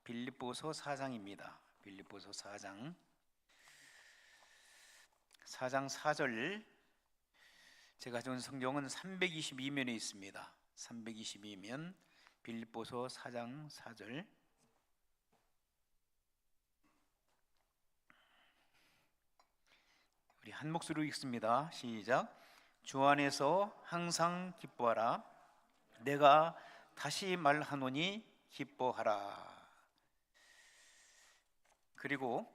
빌립보서 4장입니다. 빌립보서 4장 4절. 제가 가져온 성경은 322면에 있습니다. 322면 빌립보서 4장 4절. 우리 한 목소리로 읽습니다. 시작. 주 안에서 항상 기뻐하라. 내가 다시 말하노니 기뻐하라. 그리고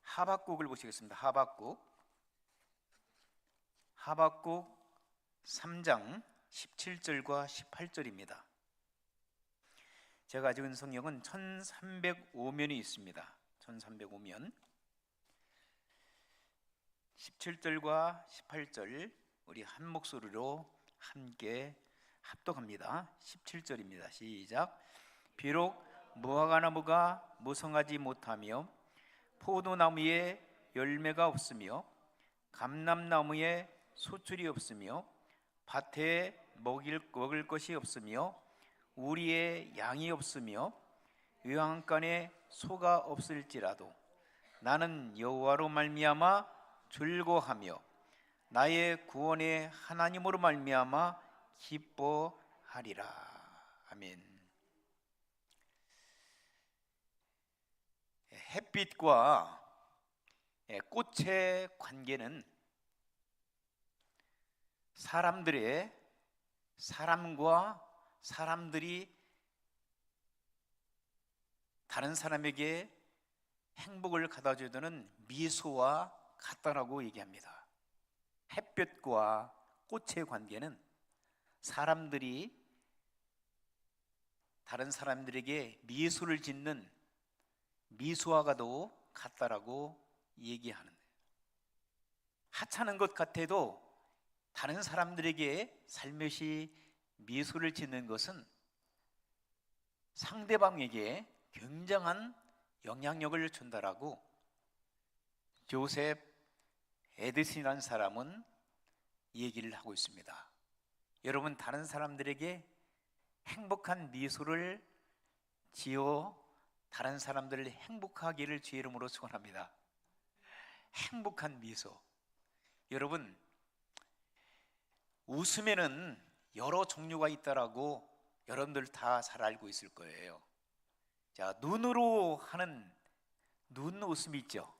하박국을 보시겠습니다. 하박국 3장 17절과 18절입니다. 제가 가지고 있는 성경은 1305면이 있습니다. 1305면 17절과 18절 우리 한 목소리로 함께 합독합니다. 17절입니다. 시작. 비록 무화과나무가 무성하지 못하며 포도나무에 열매가 없으며 감람나무에 소출이 없으며 밭에 먹을 것이 없으며 우리의 양이 없으며 외양간에 소가 없을지라도 나는 여호와로 말미암아 즐거워하며 나의 구원의 하나님으로 말미암아 기뻐하리라. 아멘. 햇빛과 꽃의 관계는 사람과 사람들이 다른 사람에게 행복을 가져다 주는 미소와 같다라고 얘기합니다. 햇볕과 꽃의 관계는 사람들이 다른 사람들에게 미소를 짓는 미소와가도 같다라고 얘기하는 거예요. 하찮은 것 같아도 다른 사람들에게 살며시 미소를 짓는 것은 상대방에게 굉장한 영향력을 준다라고 조셉 에디슨이라는 사람은 얘기를 하고 있습니다. 여러분, 다른 사람들에게 행복한 미소를 지어 다른 사람들을 행복하기를 주의 이름으로 축원합니다. 행복한 미소. 여러분, 웃음에는 여러 종류가 있다라고 여러분들 다 잘 알고 있을 거예요. 자, 눈으로 하는 눈웃음이 있죠.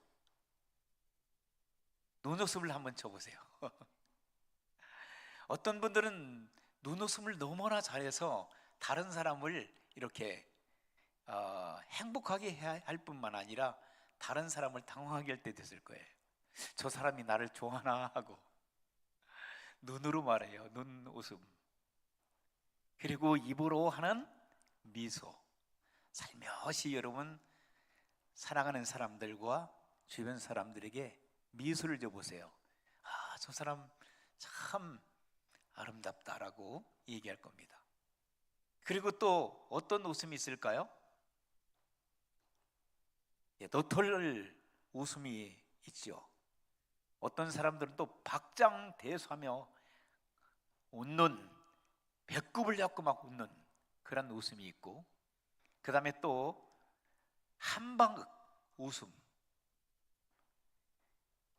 눈웃음을 한번 쳐보세요. 어떤 분들은 눈웃음을 너무나 잘해서 다른 사람을 이렇게 행복하게 해야 할 뿐만 아니라 다른 사람을 당황하게 할 때도 있을 거예요. 저 사람이 나를 좋아하나 하고 눈으로 말해요. 눈웃음. 그리고 입으로 하는 미소. 살며시 여러분 사랑하는 사람들과 주변 사람들에게 미소를 줘보세요. 아, 저 사람 참 아름답다라고 얘기할 겁니다. 그리고 또 어떤 웃음이 있을까요? 너털 웃음이 있죠. 어떤 사람들은 또 박장대소하며 웃는, 배꼽을 잡고 막 웃는 그런 웃음이 있고, 그 다음에 또 한방울 웃음.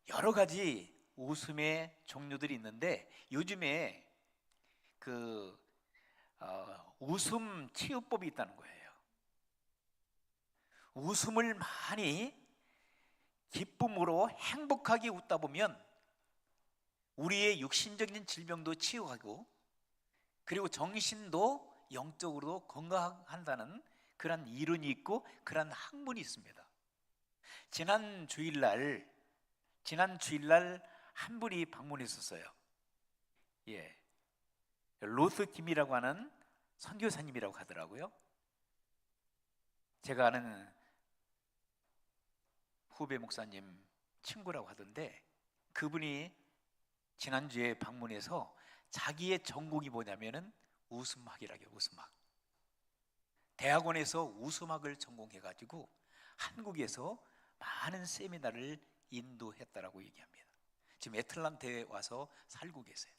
여러 가지 웃음의 종류들이 있는데 요즘에 웃음 치유법이 있다는 거예요. 웃음을 많이 기쁨으로 행복하게 웃다 보면 우리의 육신적인 질병도 치유하고 그리고 정신도 영적으로 건강한다는 그런 이론이 있고 그런 학문이 있습니다. 지난 주일날 한 분이 방문했었어요. 로스 김이라고 하는 선교사님이라고 하더라고요. 제가 아는 후배 목사님 친구라고 하던데 그분이 지난주에 방문해서 자기의 전공이 뭐냐면은 웃음학이라고요. 웃음학. 대학원에서 웃음학을 전공해가지고 한국에서 많은 세미나를 인도했다라고 얘기합니다. 지금 애틀란타에 와서 살고 계세요.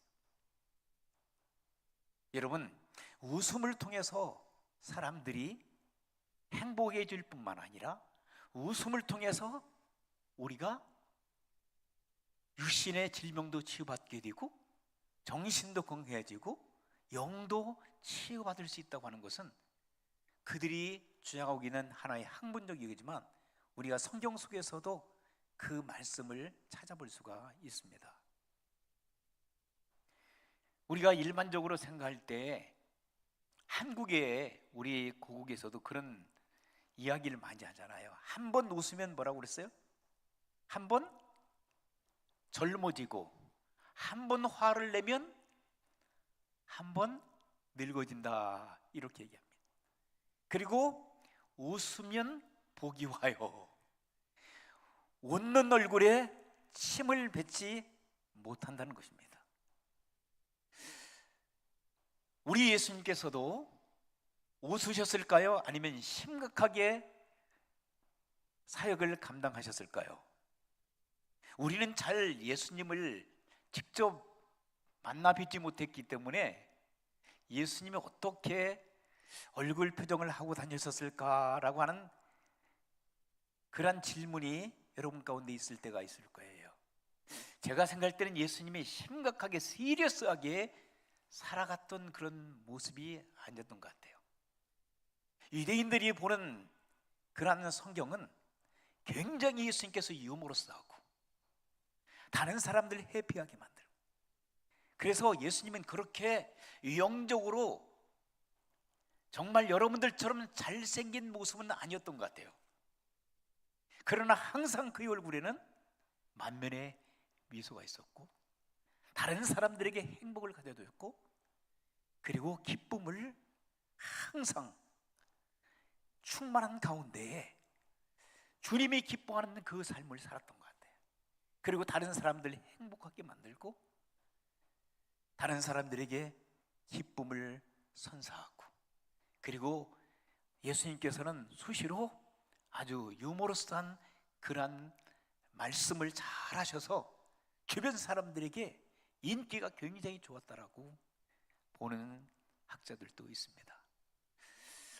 여러분, 웃음을 통해서 사람들이 행복해질 뿐만 아니라 웃음을 통해서 우리가 육신의 질병도 치유받게 되고 정신도 건강해지고 영도 치유받을 수 있다고 하는 것은 그들이 주장하고 있는 하나의 학문적 얘기지만 우리가 성경 속에서도 그 말씀을 찾아볼 수가 있습니다. 우리가 일반적으로 생각할 때 한국의 우리 고국에서도 그런 이야기를 많이 하잖아요. 한 번 웃으면 뭐라고 그랬어요? 한 번 젊어지고, 한 번 화를 내면 한 번 늙어진다, 이렇게 얘기합니다. 그리고 웃으면 복이 와요. 웃는 얼굴에 침을 뱉지 못한다는 것입니다. 우리 예수님께서도 웃으셨을까요? 아니면 심각하게 사역을 감당하셨을까요? 우리는 잘 예수님을 직접 만나 뵙지 못했기 때문에 예수님이 어떻게 얼굴 표정을 하고 다니셨을까라고 하는 그런 질문이 여러분 가운데 있을 때가 있을 거예요. 제가 생각할 때는 예수님이 심각하게 시리어스하게 살아갔던 그런 모습이 아니었던 것 같아요. 유대인들이 보는 그러한 성경은 굉장히 예수님께서 유머러스하고 다른 사람들 해피하게 만들고, 그래서 예수님은 그렇게 유형적으로 정말 여러분들처럼 잘생긴 모습은 아니었던 것 같아요. 그러나 항상 그의 얼굴에는 만면의 미소가 있었고 다른 사람들에게 행복을 가져줬고 그리고 기쁨을 항상 충만한 가운데에 주님이 기뻐하는 그 삶을 살았던 것 같아요. 그리고 다른 사람들을 행복하게 만들고 다른 사람들에게 기쁨을 선사하고, 그리고 예수님께서는 수시로 아주 유머러스한 그런 말씀을 잘 하셔서 주변 사람들에게 인기가 굉장히 좋았다라고 보는 학자들도 있습니다.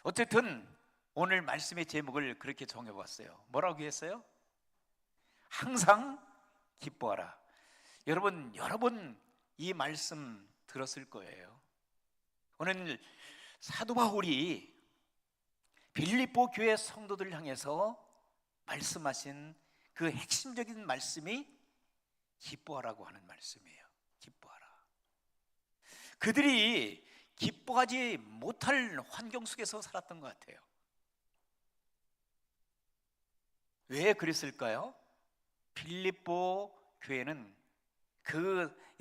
어쨌든 오늘 말씀의 제목을 그렇게 정해봤어요. 뭐라고 했어요? 항상 기뻐하라. 여러분 여러 번 이 말씀 들었을 거예요. 오늘 사도 바울이 빌립보 교회 성도들을 향해서 말씀하신 그 핵심적인 말씀이 기뻐하라고 하는 말씀이에요. 기뻐하라. 그들이 기뻐하지 못할 환경 속에서 살았던 것 같아요. 왜 그랬을까요? 빌립보 교회는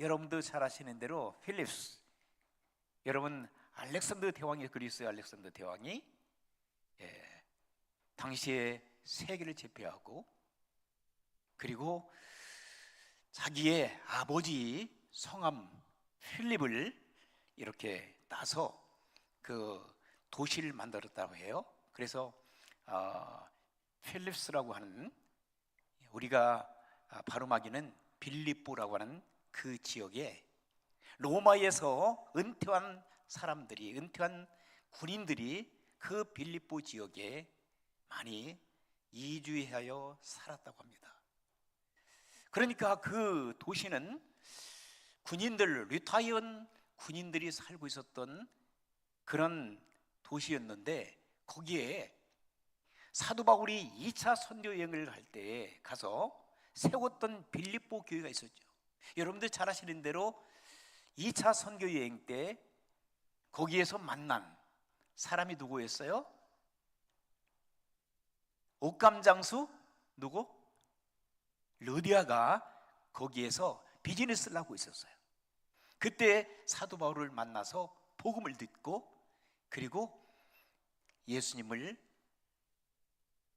여러분도 잘 아시는 대로 필립스, 여러분 알렉산더 대왕이 그리스의 알렉산더 대왕이 당시에 세계를 제패하고 그리고 자기의 아버지 성함 필립을 이렇게 따서 그 도시를 만들었다고 해요. 그래서 필립스라고 하는, 우리가 발음하기는 빌립보라고 하는 그 지역에 로마에서 은퇴한 사람들이, 은퇴한 군인들이 그 빌립보 지역에 많이 이주하여 살았다고 합니다. 그러니까 그 도시는 군인들, 리타이언 군인들이 살고 있었던 그런 도시였는데 거기에 사도 바울이 2차 선교 여행을 갈 때 가서 세웠던 빌립보 교회가 있었죠. 여러분들 잘 아시는 대로 2차 선교 여행 때 거기에서 만난 사람이 누구였어요? 옥감장수 누구? 르디아가 거기에서 비즈니스를 하고 있었어요. 그때 사도 바울을 만나서 복음을 듣고 그리고 예수님을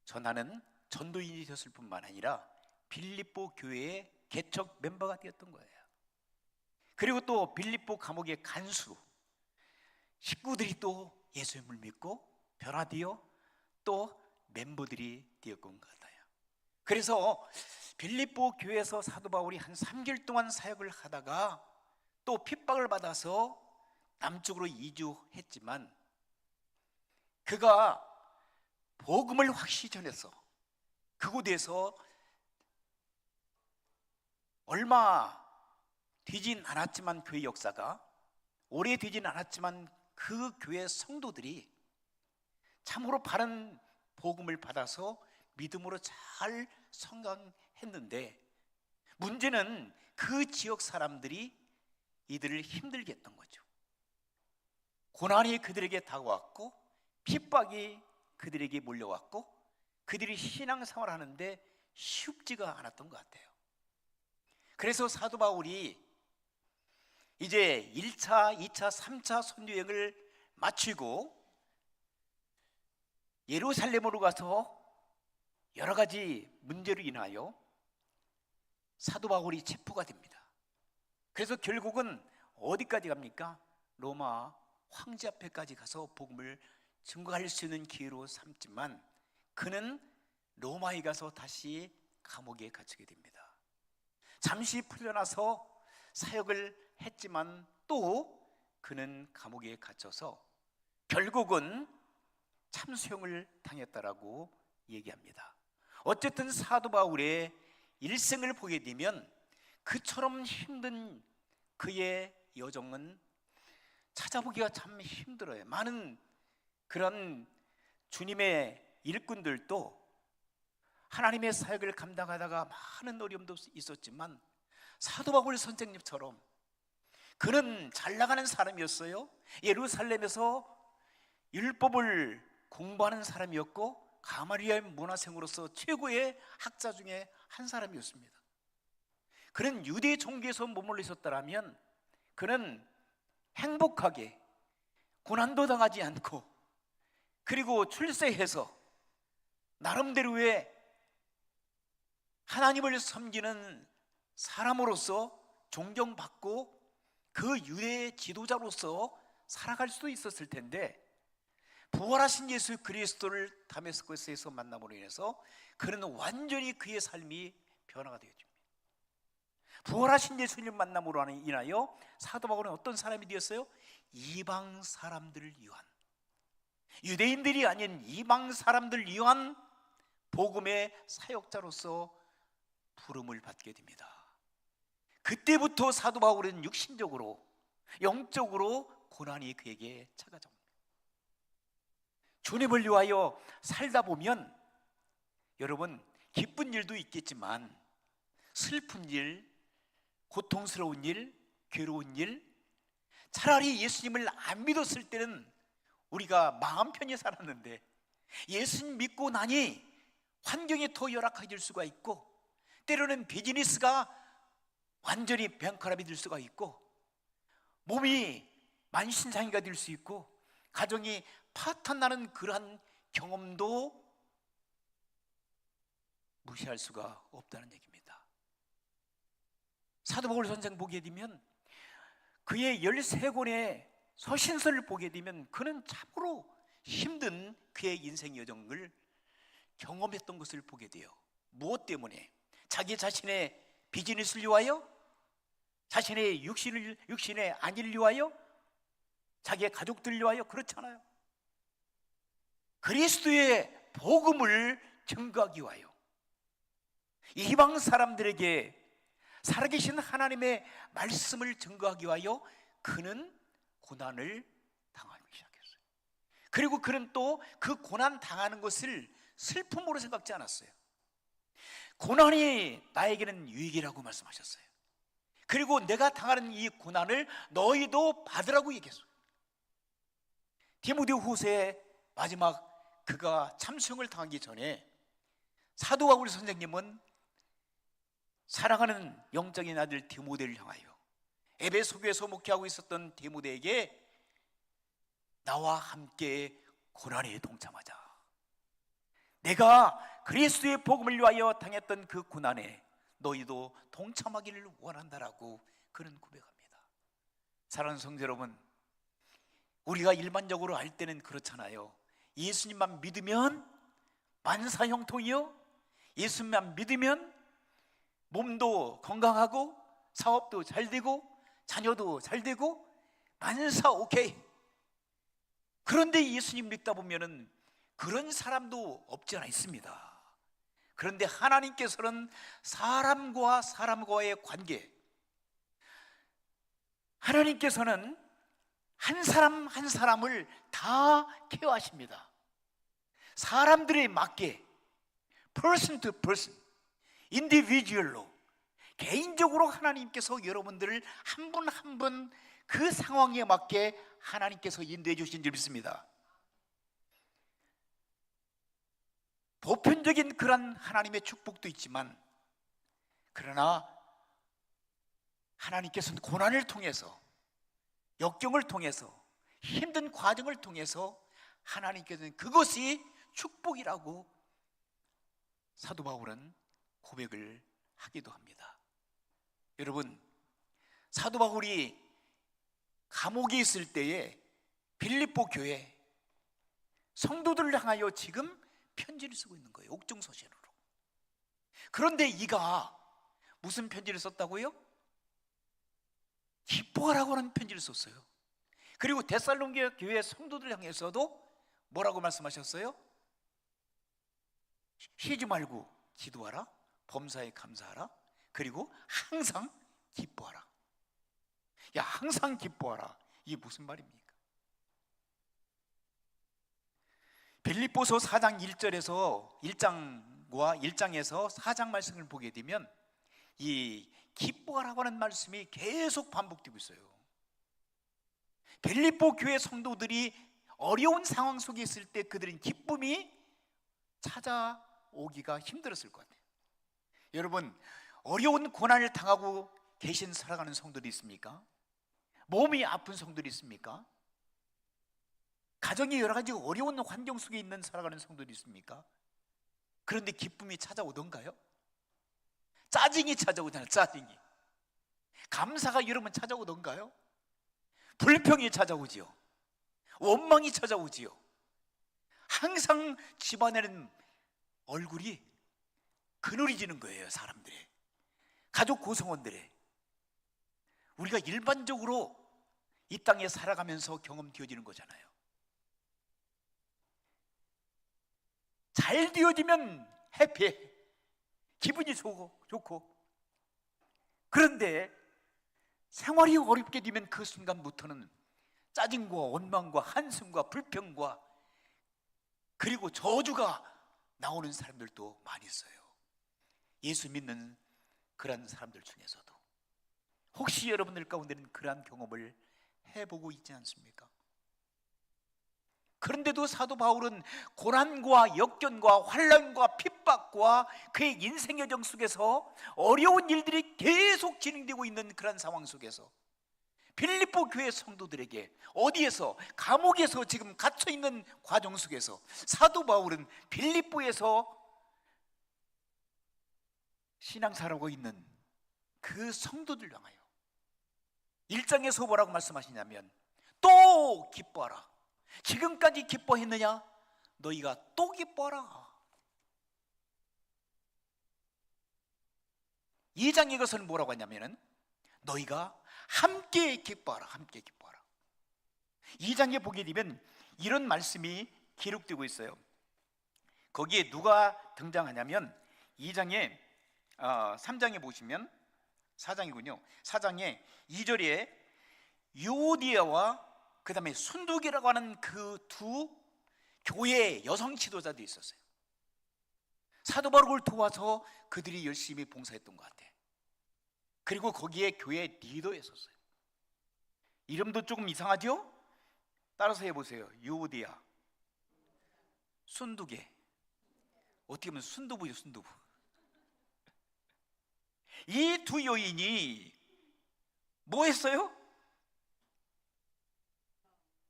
전하는 전도인이 되었을 뿐만 아니라 빌립보 교회의 개척 멤버가 되었던 거예요. 그리고 또 빌립보 감옥의 간수 식구들이 또 예수님을 믿고 변화되어 또 멤버들이 되었던 것 같아요. 그래서 빌립보 교회에서 사도 바울이 한 3개월 동안 사역을 하다가 또 핍박을 받아서 남쪽으로 이주했지만 그가 복음을 확실히 전해서 그곳에서 얼마 되진 않았지만 교회 역사가 오래되진 않았지만 그 교회 성도들이 참으로 바른 복음을 받아서 믿음으로 잘 성장했는데, 문제는 그 지역 사람들이 이들을 힘들게 했던 거죠. 고난이 그들에게 다가왔고 핍박이 그들에게 몰려왔고 그들이 신앙생활을 하는데 쉽지가 않았던 것 같아요. 그래서 사도 바울이 이제 1차, 2차, 3차 선교여행을 마치고 예루살렘으로 가서 여러 가지 문제로 인하여 사도 바울이 체포가 됩니다. 그래서 결국은 어디까지 갑니까? 로마 황제 앞에까지 가서 복음을 증거할 수 있는 기회로 삼지만 그는 로마에 가서 다시 감옥에 갇히게 됩니다. 잠시 풀려나서 사역을 했지만 또 그는 감옥에 갇혀서 결국은 참수형을 당했다라고 얘기합니다. 어쨌든 사도 바울의 일생을 보게 되면 그처럼 힘든 그의 여정은 찾아보기가 참 힘들어요. 많은 그런 주님의 일꾼들도 하나님의 사역을 감당하다가 많은 어려움도 있었지만 사도 바울 선생님처럼 그는 잘 나가는 사람이었어요. 예루살렘에서 율법을 공부하는 사람이었고 가마리엘 문화생으로서 최고의 학자 중에 한 사람이었습니다. 그는 유대 종교에서 머물러 있었더라면 그는 행복하게 고난도 당하지 않고 그리고 출세해서 나름대로의 하나님을 섬기는 사람으로서 존경받고 그 유대 지도자로서 살아갈 수도 있었을 텐데, 부활하신 예수 그리스도를 다메스커스에서 만남으로 인해서 그는 완전히 그의 삶이 변화가 되었습니다. 부활하신 예수님 만남으로 인하여 사도 바울은 어떤 사람이 되었어요? 이방 사람들을 위한, 유대인들이 아닌 이방 사람들을 위한 복음의 사역자로서 부름을 받게 됩니다. 그때부터 사도 바울은 육신적으로 영적으로 고난이 그에게 찾아옵니다. 주님을 위하여 살다 보면 여러분 기쁜 일도 있겠지만 슬픈 일, 고통스러운 일, 괴로운 일, 차라리 예수님을 안 믿었을 때는 우리가 마음 편히 살았는데 예수님 믿고 나니 환경이 더 열악해질 수가 있고 때로는 비즈니스가 완전히 병카랍이 될 수가 있고 몸이 만신창이가 될 수 있고 가정이 파탄나는 그러한 경험도 무시할 수가 없다는 얘기입니다. 사도 바울 선생 보게 되면 그의 13권의 서신서를 보게 되면 그는 참으로 힘든 그의 인생 여정을 경험했던 것을 보게 돼요. 무엇 때문에? 자기 자신의 비즈니스를 위하여? 자신의 육신의 안위를 위하여? 자기의 가족들을 위하여? 그렇잖아요. 그리스도의 복음을 증거하기 위하여, 이방 사람들에게 살아계신 하나님의 말씀을 증거하기 위하여 그는 고난을 당하기 시작했어요. 그리고 그는 또 그 고난 당하는 것을 슬픔으로 생각지 않았어요. 고난이 나에게는 유익이라고 말씀하셨어요. 그리고 내가 당하는 이 고난을 너희도 받으라고 얘기했어요. 디모데후서의 마지막 그가 참수형을 당하기 전에 사도 바울 선생님은 사랑하는 영적인 아들 디모데를 향하여 에베소 교회에서 목회하고 있었던 디모데에게 나와 함께 고난에 동참하자. 내가 그리스도의 복음을 위하여 당했던 그 고난에 너희도 동참하기를 원한다라고 그는 고백합니다. 사랑하는 성도 여러분, 우리가 일반적으로 알 때는 그렇잖아요. 예수님만 믿으면 만사형통이요, 예수님만 믿으면 몸도 건강하고 사업도 잘 되고 자녀도 잘 되고 만사 오케이. 그런데 예수님 믿다 보면은 그런 사람도 없지 않아 있습니다. 그런데 하나님께서는 사람과 사람과의 관계, 하나님께서는 한 사람 한 사람을 다 케어하십니다. 사람들에 맞게 person to person, individual로, 개인적으로 하나님께서 여러분들을 한 분 한 분 그 상황에 맞게 하나님께서 인도해 주신 줄 믿습니다. 보편적인 그런 하나님의 축복도 있지만, 그러나 하나님께서는 고난을 통해서, 역경을 통해서, 힘든 과정을 통해서 하나님께서는 그것이 축복이라고 사도 바울은 고백을 하기도 합니다. 여러분, 사도 바울이 감옥에 있을 때에 빌립보 교회 성도들을 향하여 지금 편지를 쓰고 있는 거예요. 옥중서신으로. 그런데 이가 무슨 편지를 썼다고요? 기뻐하라고 하는 편지를 썼어요. 그리고 데살로니가 교회 성도들 향해서도 뭐라고 말씀하셨어요? 쉬지 말고 기도하라, 범사에 감사하라, 그리고 항상 기뻐하라. 야, 항상 기뻐하라, 이게 무슨 말입니까? 빌립보서 4장 1절에서 1장과 1장에서 4장 말씀을 보게 되면 이 기뻐하라고 하는 말씀이 계속 반복되고 있어요. 빌립보 교회 성도들이 어려운 상황 속에 있을 때 그들은 기쁨이 찾아오기가 힘들었을 것 같아요. 여러분, 어려운 고난을 당하고 계신 살아가는 성도들이 있습니까? 몸이 아픈 성도들이 있습니까? 가정이 여러 가지 어려운 환경 속에 있는 살아가는 성도들이 있습니까? 그런데 기쁨이 찾아오던가요? 짜증이 찾아오잖아요. 짜증이. 감사가 여러분 찾아오던가요? 불평이 찾아오지요. 원망이 찾아오지요. 항상 집안에는 얼굴이 그늘이지는 거예요. 사람들의, 가족 구성원들의. 우리가 일반적으로 이 땅에 살아가면서 경험되어지는 거잖아요. 잘 되어지면 해피해, 기분이 좋고. 그런데 생활이 어렵게 되면 그 순간부터는 짜증과 원망과 한숨과 불평과 그리고 저주가 나오는 사람들도 많이 있어요. 예수 믿는 그런 사람들 중에서도. 혹시 여러분들 가운데는 그러한 경험을 해보고 있지 않습니까? 그런데도 사도 바울은 고난과 역경과 환난과 핍박과 그의 인생 여정 속에서 어려운 일들이 계속 진행되고 있는 그런 상황 속에서 빌립보 교회 성도들에게 어디에서, 감옥에서 지금 갇혀 있는 과정 속에서 사도 바울은 빌립보에서 신앙생활하고 있는 그 성도들 향하여 1장에서 뭐라고 말씀하시냐면, 또 기뻐하라. 지금까지 기뻐했느냐? 너희가 또 기뻐하라. 2장에 것은 뭐라고 하냐면은 너희가 함께 기뻐하라. 함께 기뻐하라. 2장에 보게 되면 이런 말씀이 기록되고 있어요. 거기에 누가 등장하냐면 2장에 3장에 보시면 4장이군요. 4장에 2절에 유오디아와 그 다음에 순두계라고 하는 그 두 교회 여성 지도자들이 있었어요. 사도 바울을 도와서 그들이 열심히 봉사했던 것 같아요. 그리고 거기에 교회 리더였었어요. 이름도 조금 이상하죠? 따라서 해보세요. 유오디아, 순두계. 어떻게 보면 순두부죠, 순두부. 이 두 여인이 뭐 했어요?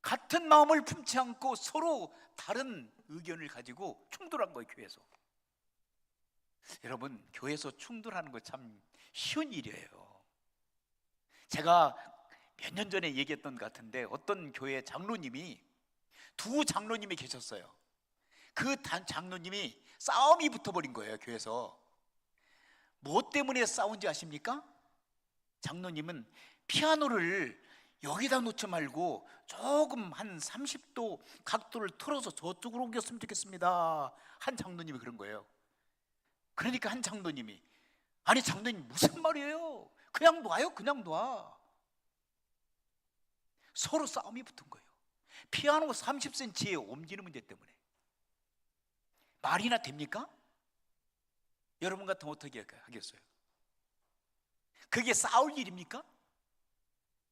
같은 마음을 품지 않고 서로 다른 의견을 가지고 충돌한 거예요. 교회에서. 여러분, 교회에서 충돌하는 거 참 쉬운 일이에요. 제가 몇 년 전에 얘기했던 것 같은데 어떤 교회 장로님이, 두 장로님이 계셨어요. 그 장로님이 싸움이 붙어버린 거예요. 교회에서. 뭐 때문에 싸운지 아십니까? 장로님은 피아노를 여기다 놓지 말고 조금 한 30도 각도를 틀어서 저쪽으로 옮겼으면 좋겠습니다. 한 장로님이 그런 거예요. 그러니까 한 장로님이, 아니 장로님 무슨 말이에요? 그냥 놔요, 그냥 놔. 서로 싸움이 붙은 거예요. 피아노 30cm에 옮기는 문제 때문에. 말이나 됩니까? 여러분 같으면 어떻게 하겠어요? 그게 싸울 일입니까?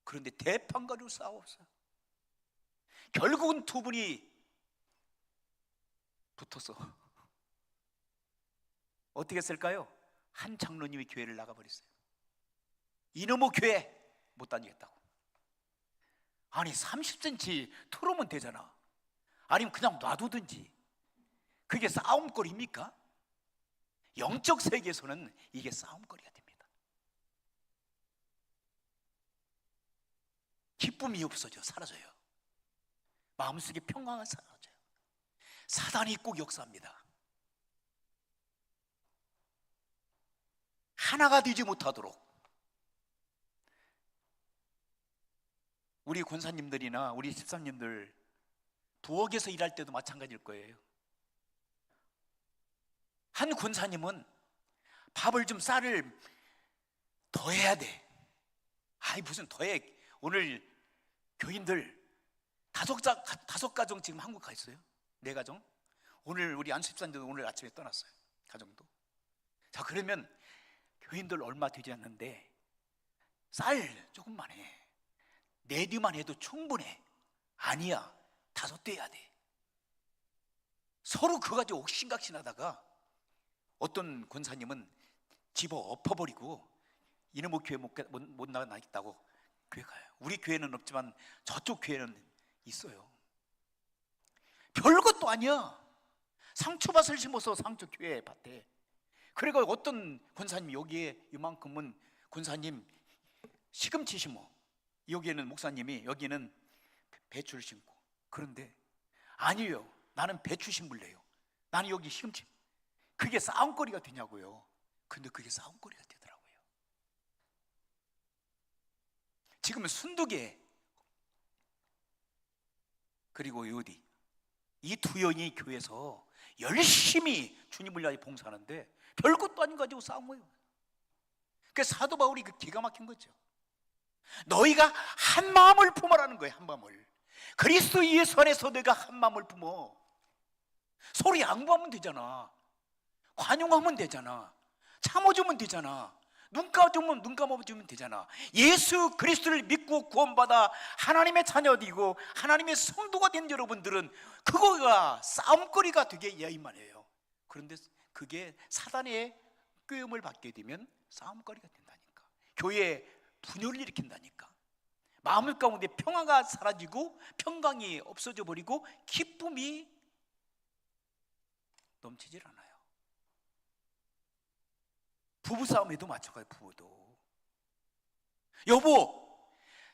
그런데 대판 가지고 싸웠어요. 결국은 두 분이 붙어서 어떻게 했을까요? 한 장로님이 교회를 나가버렸어요. 이놈의 교회 못 다니겠다고. 아니 30cm 틀으면 되잖아. 아니면 그냥 놔두든지. 그게 싸움거리입니까? 영적 세계에서는 이게 싸움거리가 됩니다. 기쁨이 없어져, 사라져요. 마음속에 평강은 사라져요. 사단이 꼭 역사합니다. 하나가 되지 못하도록. 우리 권사님들이나 우리 집사님들 부엌에서 일할 때도 마찬가지일 거예요. 한 권사님은 밥을 좀 쌀을 더 해야 돼. 아이 무슨 더해. 오늘 교인들 다섯 가정 지금 한국 가 있어요. 4가정. 오늘 우리 안수 집사님도 오늘 아침에 떠났어요. 가정도. 자, 그러면 교인들 얼마 되지 않는데 쌀 조금만 해. 4뒤만 해도 충분해. 아니야, 5대 해야 돼. 서로 그거 가지고 옥신각신하다가 어떤 권사님은 집어 엎어버리고 이놈의 교회 못 나가겠다고 교회 가요. 우리 교회는 없지만 저쪽 교회는 있어요. 별것도 아니야. 상추밭을 심어서 상추 교회 밭에. 그리고 어떤 권사님 여기에 이만큼은 권사님 시금치 심어. 여기에는 목사님이 여기는 배추를 심고. 그런데 아니에요. 나는 배추 심을래요. 나는 여기 시금치. 그게 싸움거리가 되냐고요. 근데 그게 싸움거리가 되더라고요. 지금은 순두개 그리고 요디 이 두 여인이 교회에서 열심히 주님을 위하여 봉사하는데 별것도 아닌 거 가지고 싸움해요. 그래서 사도 바울이 그 기가 막힌 거죠. 너희가 한 마음을 품으라는 거예요. 한 마음을. 그리스도 예수 안에서 너희가 한 마음을 품어. 서로 양보하면 되잖아. 관용하면 되잖아. 참아주면 되잖아. 눈 감아주면 되잖아. 예수 그리스도를 믿고 구원받아 하나님의 자녀이고 하나님의 성도가 된 여러분들은 그거가 싸움거리가 되게 이야기만 해요. 그런데 그게 사단의 꾀음을 받게 되면 싸움거리가 된다니까. 교회에 분열을 일으킨다니까. 마음 가운데 평화가 사라지고 평강이 없어져 버리고 기쁨이 넘치질 않아요. 부부싸움에도 마찬가지. 부부도 여보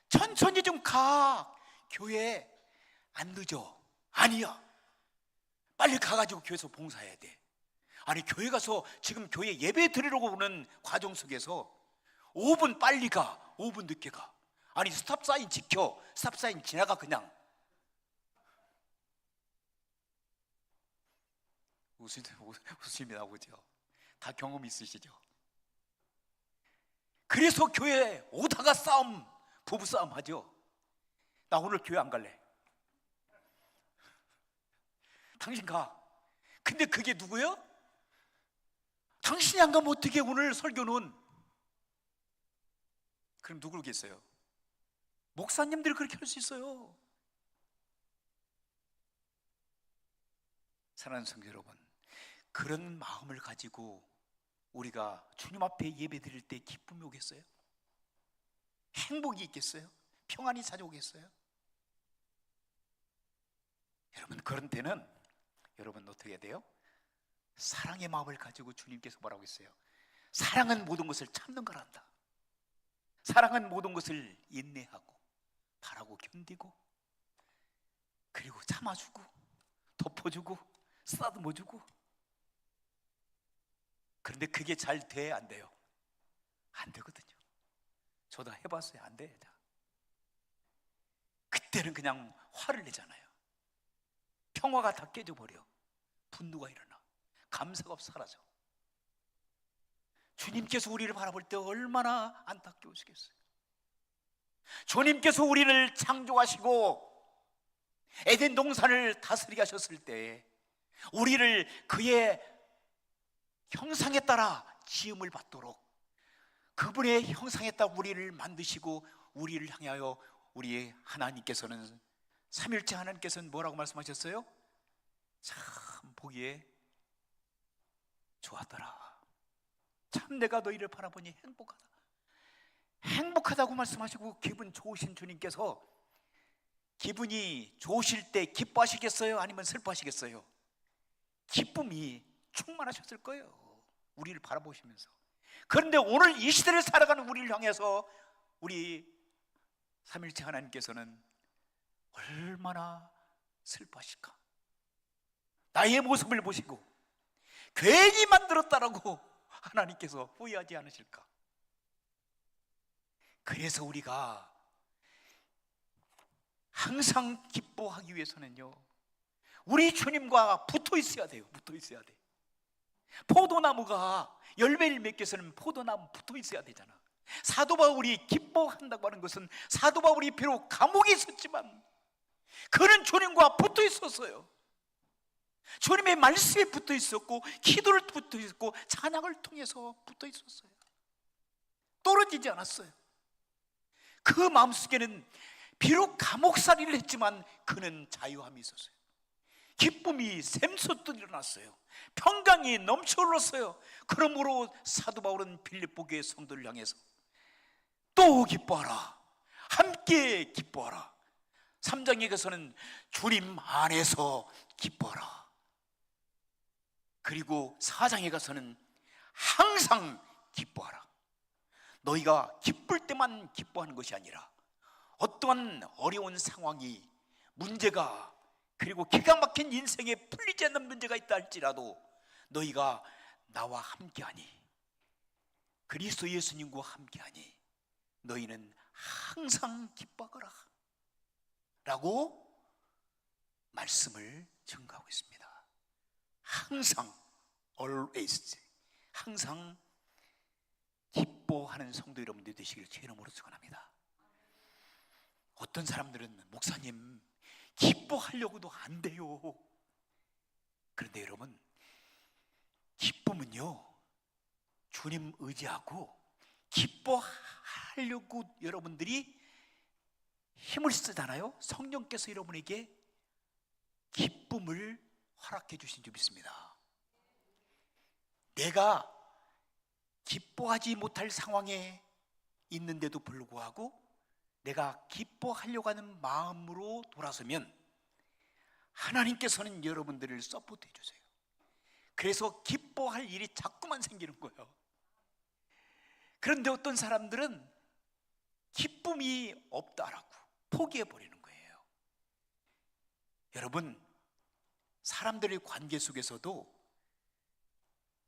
천천히 좀 가. 교회 안 늦어. 아니야, 빨리 가가지고 교회에서 봉사해야 돼. 아니 교회 가서 지금 교회 예배 드리려고 오는 과정 속에서 5분 빨리 가, 5분 늦게 가. 아니 스탑사인 지켜. 스탑사인 지나가 그냥. 웃음이 나오죠. 다 경험 있으시죠? 그래서 교회에 오다가 싸움, 부부싸움 하죠. 나 오늘 교회 안 갈래. 당신 가. 근데 그게 누구예요? 당신이 안 가면 어떻게 오늘 설교는? 그럼 누구겠어요? 목사님들이 그렇게 할 수 있어요. 사랑하는 성도 여러분, 그런 마음을 가지고 우리가 주님 앞에 예배 드릴 때 기쁨이 오겠어요? 행복이 있겠어요? 평안이 찾아오겠어요? 여러분 그런 때는 여러분 어떻게 해야 돼요? 사랑의 마음을 가지고 주님께서 뭐라고 했어요? 사랑은 모든 것을 참는 거란다. 사랑은 모든 것을 인내하고 바라고 견디고 그리고 참아주고 덮어주고 쓰다듬어주고. 그런데 그게 잘 돼? 안 돼요? 안 되거든요. 저도 해봤어요. 안 돼. 그때는 그냥 화를 내잖아요. 평화가 다 깨져버려. 분노가 일어나. 감사가 사라져. 주님께서 우리를 바라볼 때 얼마나 안타까우시겠어요. 주님께서 우리를 창조하시고 에덴 동산을 다스리게 하셨을 때 우리를 그의 형상에 따라 지음을 받도록 그분의 형상에 따라 우리를 만드시고 우리를 향하여 우리 하나님께서는 삼일째 하나님께서는 뭐라고 말씀하셨어요? 참 보기에 좋았더라. 참 내가 너희를 바라보니 행복하다. 행복하다고 말씀하시고 기분 좋으신 주님께서 기분이 좋으실 때 기뻐하시겠어요? 아니면 슬퍼하시겠어요? 기쁨이 충만하셨을 거예요. 우리를 바라보시면서. 그런데 오늘 이 시대를 살아가는 우리를 향해서 우리 삼일째 하나님께서는 얼마나 슬퍼하실까? 나의 모습을 보시고 괜히 만들었다라고 하나님께서 후회하지 않으실까? 그래서 우리가 항상 기뻐하기 위해서는요, 우리 주님과 붙어 있어야 돼요. 붙어 있어야 돼. 포도나무가 열매를 맺기 위해서는 포도나무 붙어 있어야 되잖아. 사도 바울이 기뻐한다고 하는 것은 사도 바울이 비록 감옥에 있었지만 그는 주님과 붙어 있었어요. 주님의 말씀에 붙어 있었고 기도를 붙어 있었고 찬양을 통해서 붙어 있었어요. 떨어지지 않았어요. 그 마음속에는 비록 감옥살이를 했지만 그는 자유함이 있었어요. 기쁨이 샘솟듯 일어났어요. 평강이 넘쳐 흘렀어요. 그러므로 사도 바울은 빌립보 교회 성도를 향해서 또 기뻐하라, 함께 기뻐하라. 3장에 가서는 주님 안에서 기뻐하라. 그리고 4장에 가서는 항상 기뻐하라. 너희가 기쁠 때만 기뻐하는 것이 아니라 어떠한 어려운 상황이, 문제가, 그리고 기가 막힌 인생에 풀리지 않는 문제가 있다 할지라도 너희가 나와 함께하니, 그리스도 예수님과 함께하니 너희는 항상 기뻐하거라 라고 말씀을 증거하고 있습니다. 항상, always, 항상 기뻐하는 성도 여러분들 되시길 제 이름으로 축원합니다. 어떤 사람들은 목사님 기뻐하려고도 안 돼요. 그런데 여러분, 기쁨은요 주님 의지하고 기뻐하려고 여러분들이 힘을 쓰잖아요. 성령께서 여러분에게 기쁨을 허락해 주신 줄 믿습니다. 내가 기뻐하지 못할 상황에 있는데도 불구하고 내가 기뻐하려고 하는 마음으로 돌아서면 하나님께서는 여러분들을 서포트해 주세요. 그래서 기뻐할 일이 자꾸만 생기는 거예요. 그런데 어떤 사람들은 기쁨이 없다라고 포기해 버리는 거예요. 여러분, 사람들의 관계 속에서도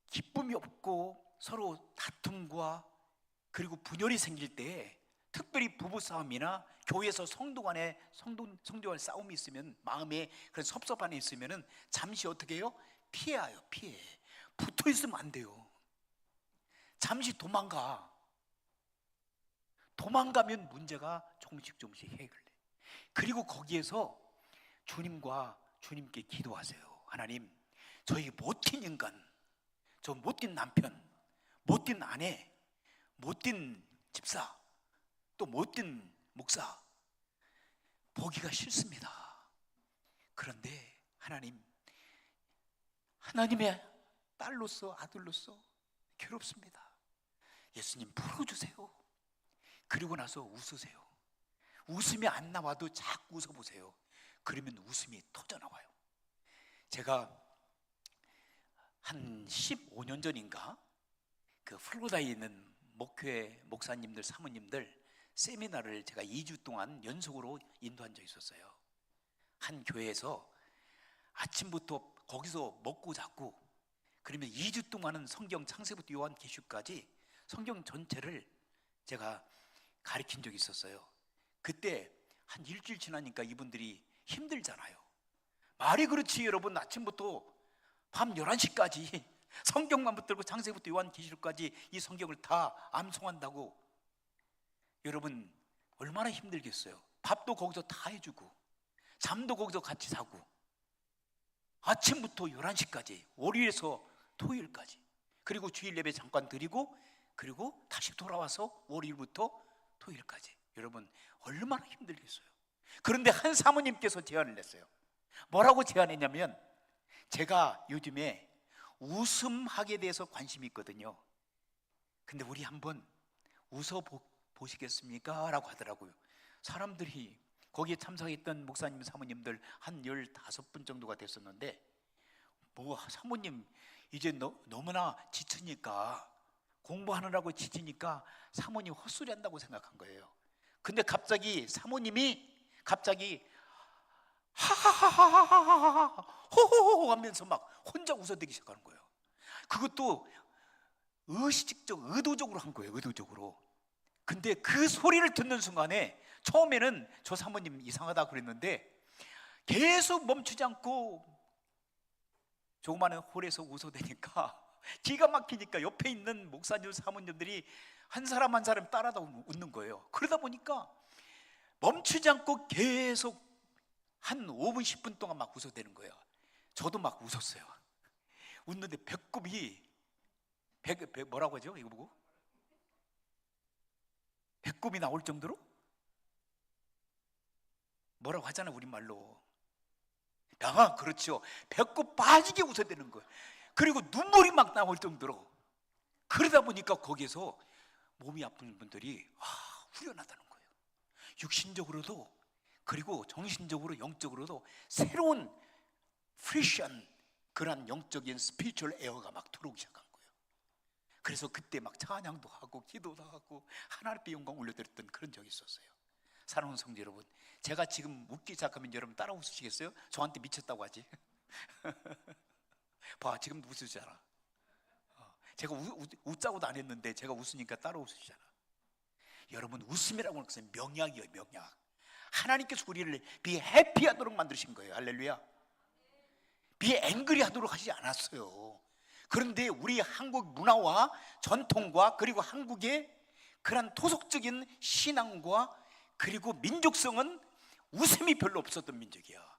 기쁨이 없고 서로 다툼과 그리고 분열이 생길 때, 특별히 부부싸움이나 교회에서 성도 간에 성도 간 싸움이 있으면, 마음에 그런 섭섭함이 있으면 잠시 어떻게 해요? 피해요. 피해. 붙어 있으면 안 돼요. 잠시 도망가면 문제가 조금씩 해결돼. 그리고 거기에서 주님께 기도하세요. 하나님, 저희 못된 인간, 저 못된 남편, 못된 아내, 못된 집사, 또 못된 목사 보기가 싫습니다. 그런데 하나님의 딸로서, 아들로서 괴롭습니다. 예수님 풀어주세요. 그리고 나서 웃으세요. 웃음이 안 나와도 자꾸 웃어보세요. 그러면 웃음이 터져나와요. 제가 한 15년 전인가 그 플로리다에 있는 목회 목사님들, 사모님들 세미나를 제가 2주 동안 연속으로 인도한 적이 있었어요. 한 교회에서 아침부터 거기서 먹고 자고, 그러면 2주 동안은 성경 창세부터 요한계시까지 성경 전체를 제가 가르친 적이 있었어요. 그때 한 일주일 지나니까 이분들이 힘들잖아요. 말이 그렇지 여러분. 아침부터 밤 11시까지 성경만 붙들고 창세기부터 요한계시록까지 이 성경을 다 암송한다고. 여러분 얼마나 힘들겠어요. 밥도 거기서 다 해주고 잠도 거기서 같이 자고 아침부터 11시까지 월요일에서 토요일까지, 그리고 주일 예배 잠깐 드리고 그리고 다시 돌아와서 월요일부터 토요일까지. 여러분 얼마나 힘들겠어요. 그런데 한 사모님께서 제안을 했어요. 뭐라고 제안했냐면, 제가 요즘에 웃음학에 대해서 관심이 있거든요. 근데 우리 한번 웃어 보시겠습니까? 라고 하더라고요. 사람들이 거기에 참석했던 목사님 사모님들 한 15분 정도가 됐었는데, 뭐 사모님 이제 너무나 지치니까, 공부하느라고 지치니까 사모님 헛소리 한다고 생각한 거예요. 근데 갑자기 사모님이 하하하하하하하 호호호 하면서 막 혼자 웃어대기 시작하는 거예요. 그것도 의도적으로 한 거예요. 의도적으로. 근데 그 소리를 듣는 순간에 처음에는 저 사모님 이상하다 그랬는데 계속 멈추지 않고 조그마한 홀에서 웃어대니까 기가 막히니까 옆에 있는 목사님 사모님들이 한 사람 한 사람 따라다 웃는 거예요. 그러다 보니까 멈추지 않고 계속 한 5분 10분 동안 막 웃어대는 거예요. 저도 막 웃었어요. 웃는데 배꼽이 뭐라고 하죠? 이거 보고 배꼽이 나올 정도로 뭐라고 하잖아요, 우리말로. 아, 그렇죠. 배꼽 빠지게 웃어대는 거예요. 그리고 눈물이 막 나올 정도로. 그러다 보니까 거기에서 몸이 아픈 분들이 후련하다는 거예요. 육신적으로도 그리고 정신적으로 영적으로도 새로운 프레시한 그런 영적인 스피리추얼 에어가 막 들어오기 시작한 거예요. 그래서 그때 막 찬양도 하고 기도도 하고 하나님께 영광 올려드렸던 그런 적이 있었어요. 사랑하는 성도 여러분, 제가 지금 웃기 시작하면 여러분 따라 웃으시겠어요? 저한테 미쳤다고 하지. 봐, 지금 웃으시잖아. 제가 웃자고도 안 했는데 제가 웃으니까 따라 웃으시잖아. 여러분, 웃음이라고 하는 것은 명약이에요. 명약. 하나님께서 우리를 be happy 하도록 만드신 거예요. 할렐루야. be angry 하도록 하지 않았어요. 그런데 우리 한국 문화와 전통과 그리고 한국의 그런 토속적인 신앙과 그리고 민족성은 웃음이 별로 없었던 민족이야.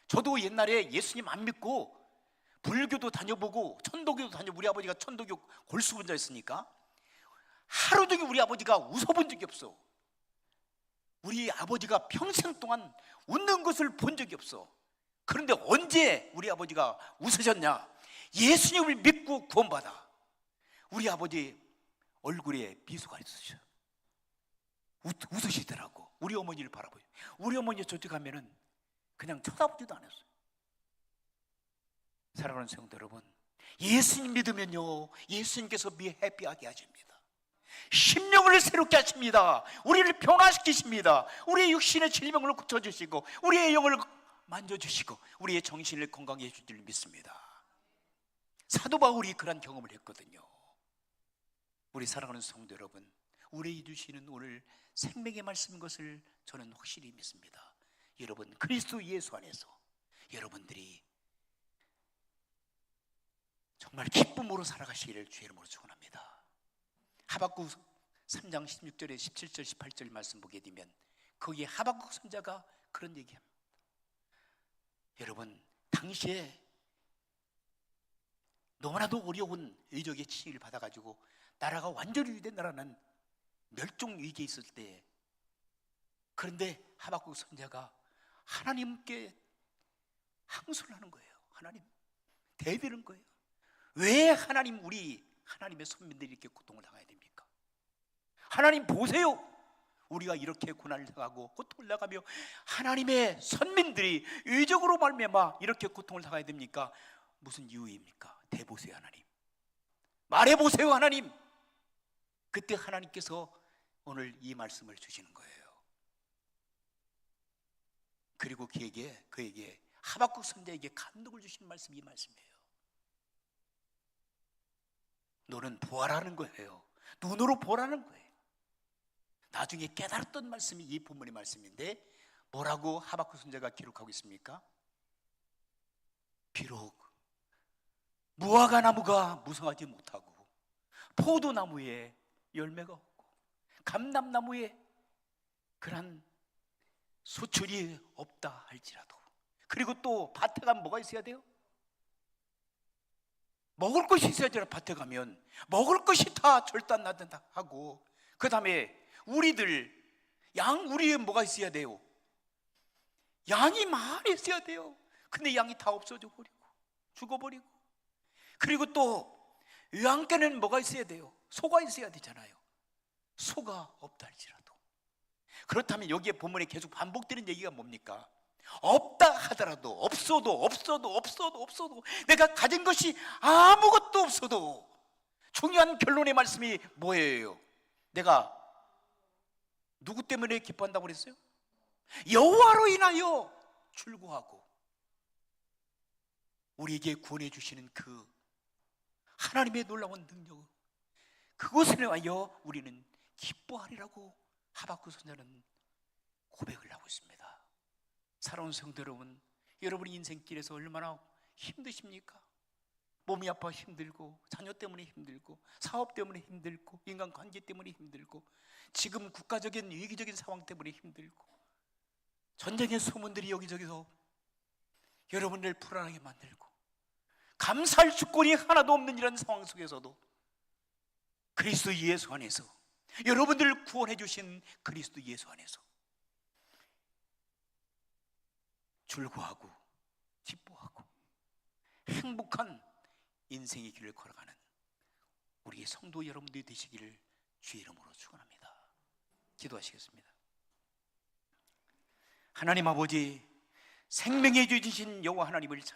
저도 옛날에 예수님 안 믿고 불교도 다녀보고 천도교도 다녀보고, 우리 아버지가 천도교 골수분자였으니까 하루 종일 우리 아버지가 웃어본 적이 없어. 우리 아버지가 평생 동안 웃는 것을 본 적이 없어. 그런데 언제 우리 아버지가 웃으셨냐? 예수님을 믿고 구원받아 우리 아버지 얼굴에 미소가 있으셔. 웃으시더라고. 우리 어머니를 바라보죠. 우리 어머니 저쪽 가면은 그냥 쳐다보지도 않았어요. 사랑하는 성도 여러분, 예수님 믿으면요, 예수님께서 해피하게 하십니다. 심령을 새롭게 하십니다. 우리를 변화시키십니다. 우리의 육신의 질병을 고쳐주시고 우리의 영을 만져주시고 우리의 정신을 건강해 해줄 줄 믿습니다. 사도 바울이 그런 경험을 했거든요. 우리 사랑하는 성도 여러분, 우리에게 주시는 오늘 생명의 말씀인 것을 저는 확실히 믿습니다. 여러분, 그리스도 예수 안에서 여러분들이 정말 기쁨으로 살아가시기를 주의 이름으로 축원합니다. 하박국 3장 16절에 17절 18절 말씀 보게 되면 거기에 하박국 선자가 그런 얘기합니다. 여러분, 당시에 너무나도 어려운 의적의 치유를 받아가지고 나라가 완전히 유대 나라는 멸종 위기에 있을 때, 그런데 하박국 선자가 하나님께 항소를 하는 거예요. 하나님, 대비는 거예요. 왜 우리 하나님의 선민들이 이렇게 고통을 당해야 됩니까? 하나님 보세요. 우리가 이렇게 고난을 당하고 고통을 당하며 하나님의 선민들이 의적으로 말미암아 이렇게 고통을 당해야 됩니까? 무슨 이유입니까? 대보세요 하나님. 말해보세요 하나님. 그때 하나님께서 오늘 이 말씀을 주시는 거예요. 그리고 그에게 하박국 선자에게 감동을 주시는 말씀이 이 말씀이에요. 너는 보아라는 거예요. 눈으로 보라는 거예요. 나중에 깨달았던 말씀이 이 본문의 말씀인데 뭐라고 하박국 선지자가 기록하고 있습니까? 비록 무화과 나무가 무성하지 못하고 포도나무에 열매가 없고 감람나무에 그런 소출이 없다 할지라도, 그리고 또 밭에 가면 뭐가 있어야 돼요? 먹을 것이 있어야 돼요. 밭에 가면 먹을 것이 다 절단나든다 하고, 그 다음에 우리들 우리에 뭐가 있어야 돼요? 양이 많이 있어야 돼요. 근데 양이 다 없어져 버리고 죽어버리고, 그리고 또 양께는 뭐가 있어야 돼요? 소가 있어야 되잖아요. 소가 없다 할지라도. 그렇다면 여기에 본문에 계속 반복되는 얘기가 뭡니까? 없다 하더라도, 없어도 내가 가진 것이 아무것도 없어도 중요한 결론의 말씀이 뭐예요? 내가 누구 때문에 기뻐한다고 그랬어요? 여호와로 인하여 즐거워하고, 우리에게 구원해 주시는 그 하나님의 놀라운 능력, 그것을 위하여 우리는 기뻐하리라고 하박국 선지자는 고백을 하고 있습니다. 사랑하는 성도 여러분, 여러분의 인생길에서 얼마나 힘드십니까? 몸이 아파 힘들고, 자녀 때문에 힘들고, 사업 때문에 힘들고, 인간관계 때문에 힘들고, 지금 국가적인 위기적인 상황 때문에 힘들고, 전쟁의 소문들이 여기저기서 여러분을 불안하게 만들고, 감사할 주권이 하나도 없는 이런 상황 속에서도 그리스도 예수 안에서, 여러분들을 구원해 주신 그리스도 예수 안에서 즐거워하고 기뻐하고 행복한 인생의 길을 걸어가는 우리 성도 여러분들이 되시기를 주의 이름으로 축원합니다. 기도하시겠습니다. 하나님 아버지, 생명의 주이신 여호와 하나님을